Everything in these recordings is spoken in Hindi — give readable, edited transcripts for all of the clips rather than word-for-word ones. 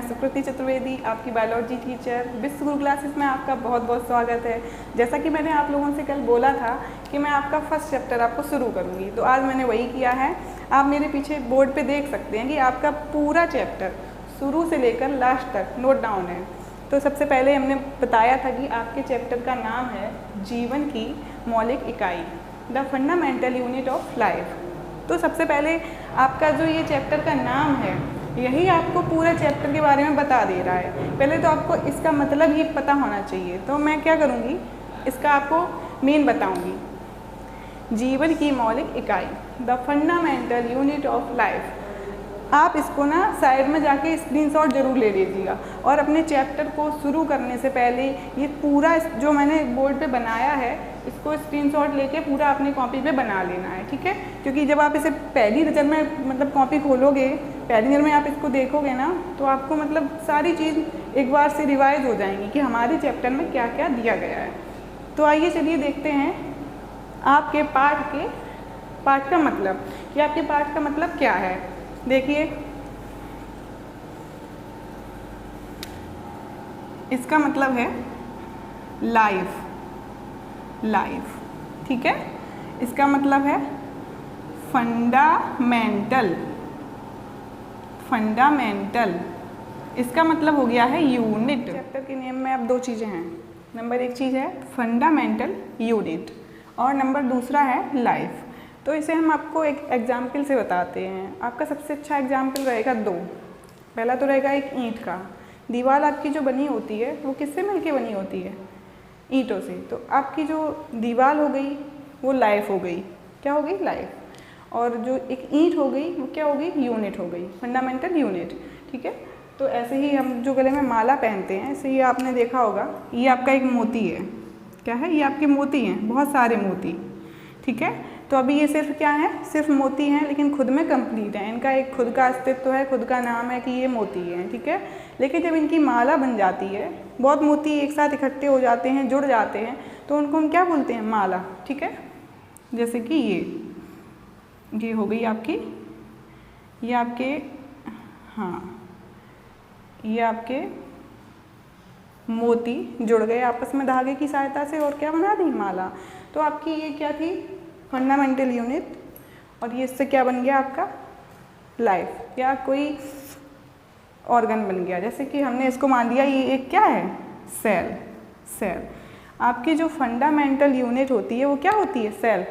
सुकृति चतुर्वेदी, आपकी बायोलॉजी टीचर। विश्व गुरु क्लासेस में आपका बहुत बहुत स्वागत है। जैसा कि मैंने आप लोगों से कल बोला था कि मैं आपका फर्स्ट चैप्टर आपको शुरू करूँगी, तो आज मैंने वही किया है। आप मेरे पीछे बोर्ड पे देख सकते हैं कि आपका पूरा चैप्टर शुरू से लेकर लास्ट तक नोट डाउन है। तो सबसे पहले हमने बताया था कि आपके चैप्टर का नाम है जीवन की मौलिक इकाई, the fundamental unit of life. तो सबसे पहले आपका जो ये चैप्टर का नाम है, यही आपको पूरा चैप्टर के बारे में बता दे रहा है। पहले तो आपको इसका मतलब ही पता होना चाहिए। तो मैं क्या करूँगी, इसका आपको मेन बताऊँगी। जीवन की मौलिक इकाई, the fundamental unit of life. आप इसको ना साइड में जाके स्क्रीनशॉट जरूर ले लीजिएगा और अपने चैप्टर को शुरू करने से पहले ये पूरा जो मैंने बोर्ड पे बनाया है, इसको स्क्रीनशॉट लेके पूरा अपनी कॉपी पे बना लेना है, ठीक है। क्योंकि जब आप इसे पहली नज़र में मतलब कॉपी खोलोगे, पहली नज़र में आप इसको देखोगे ना, तो आपको मतलब सारी चीज़ एक बार से रिवाइज हो जाएंगी कि हमारे चैप्टर में क्या क्या दिया गया है। तो आइए चलिए देखते हैं आपके पाठ का मतलब, कि आपके पाठ का मतलब क्या है। देखिए, इसका मतलब है लाइफ, ठीक है। इसका मतलब है फंडामेंटल। इसका मतलब हो गया है यूनिट। चैप्टर के नेम में अब दो चीज़ें हैं। नंबर एक चीज़ है फंडामेंटल यूनिट और नंबर दूसरा है लाइफ। तो इसे हम आपको एक एग्जाम्पल से बताते हैं। आपका सबसे अच्छा एग्जाम्पल रहेगा दो। पहला तो रहेगा एक ईंट का। दीवार आपकी जो बनी होती है वो किससे मिलके बनी होती है? ईंटों से। तो आपकी जो दीवार हो गई वो लाइफ हो गई। क्या हो गई? लाइफ। और जो एक ईंट हो गई वो क्या हो गई? यूनिट हो गई, फंडामेंटल यूनिट, ठीक है। तो ऐसे ही हम जो गले में माला पहनते हैं, ऐसे ही आपने देखा होगा, ये आपका एक मोती है। क्या है? ये आपके मोती हैं, बहुत सारे मोती, ठीक है। तो अभी ये सिर्फ क्या है? सिर्फ मोती हैं, लेकिन खुद में कंप्लीट है। इनका एक खुद का अस्तित्व है, खुद का नाम है कि ये मोती हैं, ठीक है। लेकिन जब इनकी माला बन जाती है, बहुत मोती एक साथ इकट्ठे हो जाते हैं, जुड़ जाते हैं, तो उनको हम क्या बोलते हैं? माला, ठीक है। जैसे कि ये हो गई आपकी, ये आपके, हाँ, ये आपके मोती जुड़ गए आपस में धागे की सहायता से और क्या बना दी? माला। तो आपकी ये क्या थी? Fundamental unit. और ये इससे क्या बन गया? आपका लाइफ या कोई ऑर्गन बन गया। जैसे कि हमने इसको मान लिया ये एक क्या है? सेल। आपकी जो फंडामेंटल यूनिट होती है वो क्या होती है? सेल,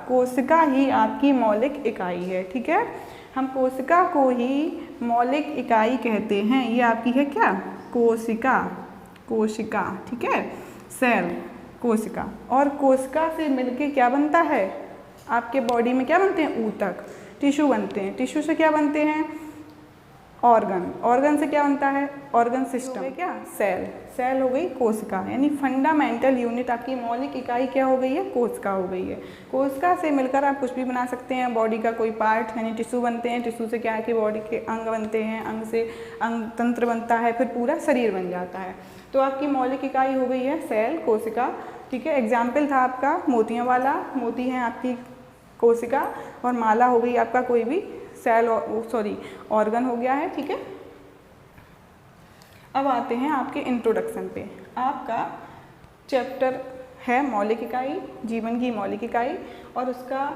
कोशिका ही आपकी मौलिक इकाई है, ठीक है। हम कोशिका को ही मौलिक इकाई कहते हैं। ये आपकी है क्या? कोशिका, ठीक है। सेल, कोशिका। और कोशिका से मिलके क्या बनता है? आपके बॉडी में क्या बनते हैं? ऊतक, टिश्यू बनते हैं। टिश्यू से क्या बनते हैं? ऑर्गन से क्या बनता है? ऑर्गन सिस्टम है क्या? सेल हो गई कोशिका। यानी फंडामेंटल यूनिट आपकी मौलिक इकाई क्या हो गई है? कोशिका हो गई है। कोशिका से मिलकर आप कुछ भी बना सकते हैं। बॉडी का कोई पार्ट यानी टिश्यू बनते हैं। टिश्यू से क्या है कि बॉडी के अंग बनते हैं। अंग से अंग तंत्र बनता है, फिर पूरा शरीर बन जाता है। तो आपकी मौलिक इकाई हो गई है सेल, कोशिका, ठीक है। एग्जाम्पल था आपका मोतियों वाला। मोती हैं आपकी कोशिका और माला हो गई आपका कोई भी सेल, ऑर्गन हो गया है, ठीक है। अब आते हैं आपके इंट्रोडक्शन पे। आपका चैप्टर है मौलिक इकाई, जीवन की मौलिक इकाई, और उसका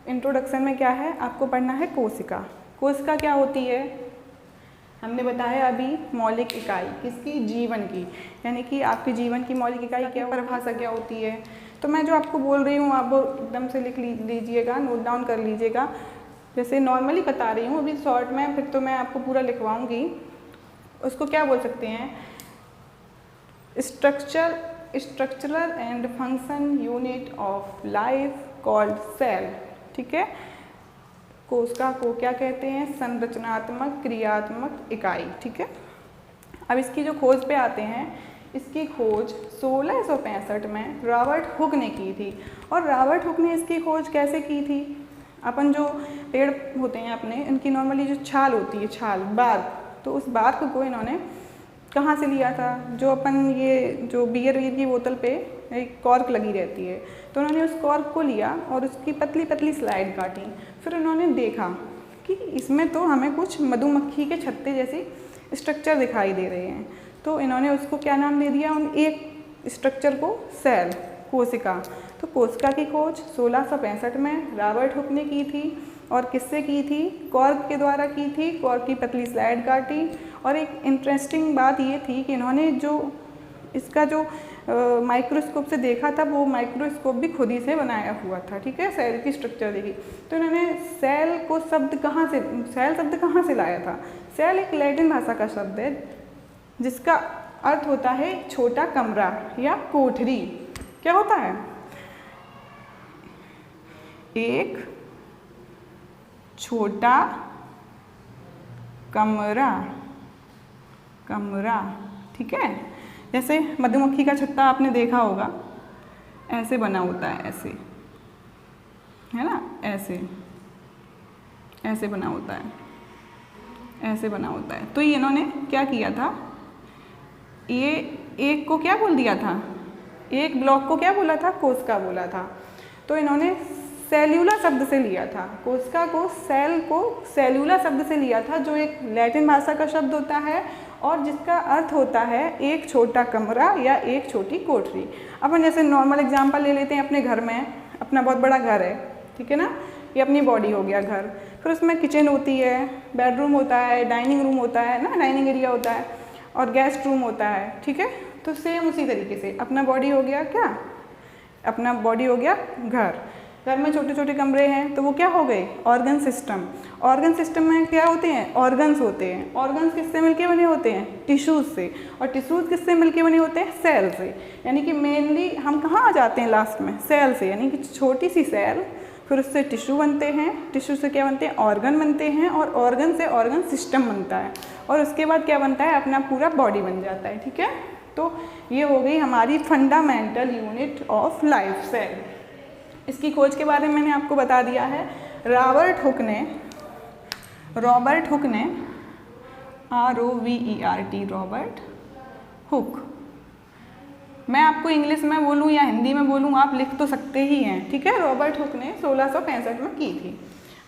इंट्रोडक्शन में क्या है? आपको पढ़ना है कोशिका। कोशिका क्या होती है? हमने बताया अभी मौलिक इकाई किसकी? जीवन की। यानी कि आपके जीवन की मौलिक इकाई क्या, परिभाषा क्या होती है? तो मैं जो आपको बोल रही हूँ आप वो एकदम से लिख लीजिएगा, नोट डाउन कर लीजिएगा। जैसे नॉर्मली बता रही हूँ अभी शॉर्ट में, फिर तो मैं आपको पूरा लिखवाऊँगी। उसको क्या बोल सकते हैं? Structural and function unit of life called cell, ठीक है। कोशिका को क्या कहते हैं? संरचनात्मक क्रियात्मक इकाई, ठीक है। अब इसकी जो खोज पे आते हैं, इसकी खोज 1665 में रॉबर्ट हुक ने की थी। और रॉबर्ट हुक ने इसकी खोज कैसे की थी? अपन जो पेड़ होते हैं अपने, इनकी नॉर्मली जो छाल होती है, छाल, बार्क, तो उस बार्क को इन्होंने कहाँ से लिया था? जो अपन ये जो बियर की बोतल पे एक कॉर्क लगी रहती है, तो उन्होंने उस कॉर्क को लिया और उसकी पतली पतली स्लाइड काटी। फिर उन्होंने देखा कि इसमें तो हमें कुछ मधुमक्खी के छत्ते जैसी स्ट्रक्चर दिखाई दे रहे हैं। तो इन्होंने उसको क्या नाम दे दिया, उन एक स्ट्रक्चर को सेल, कोशिका। तो कोशिका की खोज 1665 में रॉबर्ट हुक ने की थी। और किससे की थी? कॉर्क के द्वारा की थी। कॉर्क की पतली स्लाइड काटी। और एक इंटरेस्टिंग बात ये थी कि इन्होंने जो इसका जो माइक्रोस्कोप से देखा था, वो माइक्रोस्कोप भी खुद ही से बनाया हुआ था, ठीक है, सेल की स्ट्रक्चर देखी। तो इन्होंने सेल को शब्द कहाँ से, सेल शब्द कहाँ से लाया था? सेल एक लैटिन भाषा का शब्द है जिसका अर्थ होता है छोटा कमरा या कोठरी। क्या होता है? एक छोटा कमरा, कमरा, ठीक है। जैसे मधुमक्खी का छत्ता आपने देखा होगा, ऐसे बना होता है, ऐसे, है ना, ऐसे, ऐसे बना होता है, ऐसे बना होता है। तो ये इन्होंने क्या किया था, ये एक को क्या बोल दिया था, एक ब्लॉक को क्या बोला था? कोशिका बोला था। तो इन्होंने सेल्यूला शब्द से लिया था, कोशिका को, सेल को सेल्यूला शब्द से लिया था, जो एक लैटिन भाषा का शब्द होता है और जिसका अर्थ होता है एक छोटा कमरा या एक छोटी कोठरी। अपन जैसे नॉर्मल एग्जांपल ले लेते हैं, अपने घर में, अपना बहुत बड़ा घर है, ठीक है ना, ये अपनी बॉडी हो गया घर, फिर उसमें किचन होती है, बेडरूम होता है, डाइनिंग रूम होता है ना, डाइनिंग एरिया होता है, और गेस्ट रूम होता है, ठीक है। तो सेम उसी तरीके से अपना बॉडी हो गया क्या, अपना बॉडी हो गया घर। घर में छोटे छोटे कमरे हैं, तो वो क्या हो गए? Organ system. ऑर्गन सिस्टम में क्या होते हैं? ऑर्गन्स होते हैं। ऑर्गन्स किससे मिलके बने होते हैं? टिश्यूज से। और टिश्यूज किससे मिलके बने होते हैं? सेल से। यानी कि मेनली हम कहाँ आ जाते हैं लास्ट में? सेल से। यानी कि छोटी सी सेल, फिर उससे टिश्यू बनते हैं, टिश्यू से क्या बनते हैं? ऑर्गन बनते हैं, और ऑर्गन से ऑर्गन सिस्टम बनता है, और उसके बाद क्या बनता है? अपना पूरा बॉडी बन जाता है, ठीक है। तो ये हो गई हमारी fundamental unit of life, cell. इसकी खोज के बारे में मैंने आपको बता दिया है। रॉबर्ट हुक ने ROVERT, रॉबर्ट हुक। मैं आपको इंग्लिश में बोलूँ या हिंदी में बोलूँ, आप लिख तो सकते ही हैं, ठीक है। रॉबर्ट हुक ने 1665 में की थी।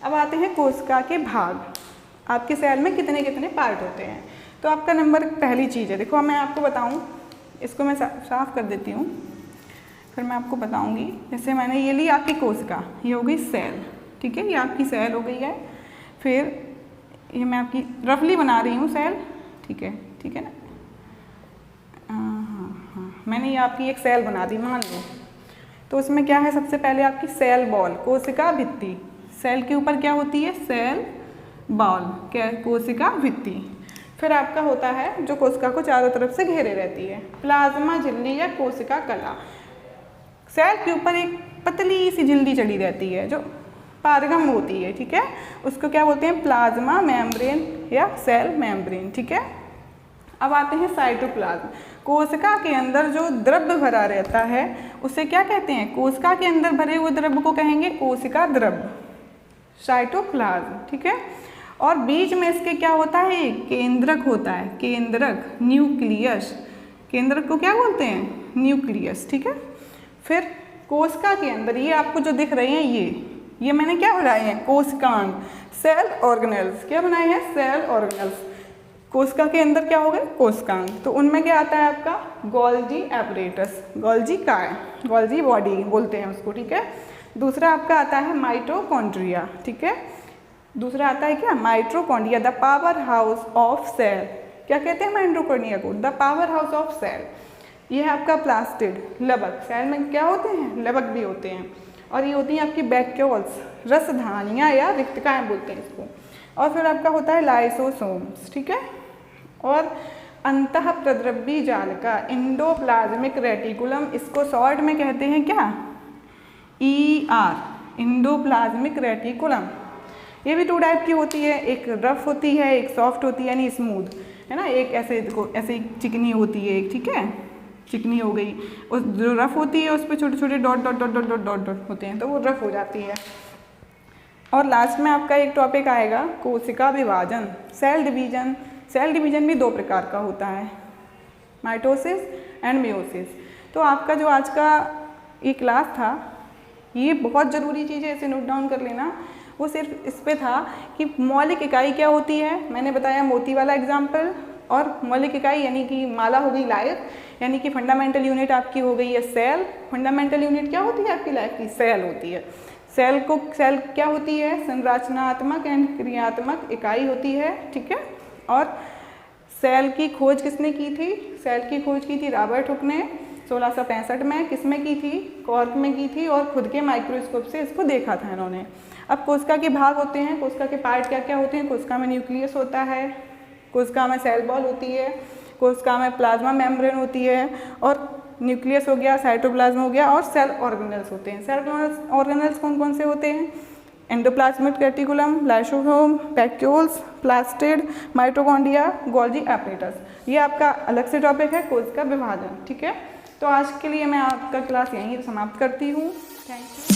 अब आते हैं कोशिका के भाग। आपके सेल में कितने कितने पार्ट होते हैं? तो आपका नंबर पहली चीज़ है, देखो मैं आपको बताऊँ, इसको मैं साफ कर देती हूँ, फिर मैं आपको बताऊंगी। जैसे मैंने ये ली आपकी कोशिका, ये हो गई सेल, ठीक है, ये आपकी सेल हो गई है। फिर ये मैं आपकी रफली बना रही हूँ सेल, ठीक है ना। हाँ, मैंने ये आपकी एक सेल बना दी, मान लो। तो उसमें क्या है? सबसे पहले आपकी सेल बॉल, कोशिका भित्ति। सेल के ऊपर क्या होती है? सेल बॉल, क्या? कोशिका भित्ति। फिर आपका होता है जो कोशिका को चारों तरफ से घेरे रहती है, प्लाज्मा झिल्ली या कोशिका कला। सेल के ऊपर एक पतली सी झिल्ली चढ़ी रहती है जो पारगम होती है, ठीक है, उसको क्या बोलते हैं? प्लाज्मा मेम्ब्रेन या सेल मेम्ब्रेन, ठीक है। अब आते हैं साइटोप्लाज्म। कोशिका के अंदर जो द्रव्य भरा रहता है उसे क्या कहते हैं? कोशिका के अंदर भरे हुए द्रव्य को कहेंगे कोशिका द्रव्य, साइटोप्लाज्म, ठीक है। और बीच में इसके क्या होता है? केंद्रक होता है, केंद्रक, न्यूक्लियस। केंद्रक को क्या बोलते हैं? न्यूक्लियस, ठीक है। फिर कोशिका के अंदर ये आपको जो दिख रहे हैं, ये मैंने क्या बनाए हैं? कोशिकांग, सेल ऑर्गेनेल्स। क्या बनाए हैं? Cell organelles. कोशिका के अंदर क्या हो गए? कोशिकांग। तो उनमें क्या आता है आपका? Golgi apparatus. गोल्जी का है, गोल्जी बॉडी बोलते हैं उसको, ठीक है। दूसरा आपका आता है माइटोकॉन्ड्रिया, ठीक है। दूसरा आता है क्या? Mitochondria, the power house of cell. क्या कहते हैं माइटोकॉन्ड्रिया को? The power house of cell. ये है आपका प्लास्टिड, लबक। सेल में क्या होते हैं? लबक भी होते हैं। और ये होती हैं आपकी वैक्यूल्स, रसधानियाँ या रिक्तिकाएँ बोलते हैं इसको। और फिर आपका होता है लाइसोसोम्स, ठीक है। और अंतः प्रद्रव्य जालिका, इंडोप्लाज्मिक रेटिकुलम, इसको शॉर्ट में कहते हैं क्या? ER, endoplasmic reticulum. ये भी 2 टाइप की होती है, एक रफ होती है, एक सॉफ्ट होती है, यानी स्मूथ, है ना। एक ऐसे देखो, ऐसे चिकनी होती है एक, ठीक है, चिकनी हो गई। और जो रफ होती है उस पर छोटे छोटे dot dot dot dot dot dot dot होते हैं, तो वो रफ हो जाती है। और लास्ट में आपका एक टॉपिक आएगा कोशिका विभाजन, सेल डिवीजन। सेल डिवीजन भी 2 प्रकार का होता है, माइटोसिस एंड मियोसिस। तो आपका जो आज का ये क्लास था, ये बहुत ज़रूरी चीज़ है, इसे नोट डाउन कर लेना। वो सिर्फ इस पे था कि मौलिक इकाई क्या होती है। मैंने बताया मोती वाला एग्जाम्पल, और मौलिक इकाई यानी कि माला हो गई लाइफ, यानी कि फंडामेंटल यूनिट आपकी हो गई है सेल। फंडामेंटल यूनिट क्या होती है आपकी लाइफ की? सेल होती है। सेल क्या होती है? संरचनात्मक एंड क्रियात्मक इकाई होती है, ठीक है। और सेल की खोज किसने की थी? सेल की खोज की थी रॉबर्ट हुक ने 1665 में। किसमें की थी? कॉर्क में की थी, और खुद के माइक्रोस्कोप से इसको देखा था इन्होंने। अब कोशिका के भाग होते हैं, कोशिका के पार्ट क्या क्या होते हैं? कोशिका में न्यूक्लियस होता है, कोशिका में सेल वॉल होती है, कोशिका में प्लाज्मा मेम्ब्रेन होती है, और न्यूक्लियस हो गया, साइटोप्लाज्म हो गया, और सेल ऑर्गेनेल्स होते हैं। सेल ऑर्गेनेल्स कौन कौन से होते हैं? Endoplasmic reticulum, lysosome, vacuoles, plastid, mitochondria, Golgi apparatus. ये आपका अलग से टॉपिक है, कोशिका विभाजन, ठीक है। तो आज के लिए मैं आपका क्लास यहीं समाप्त करती हूँ। Thank you.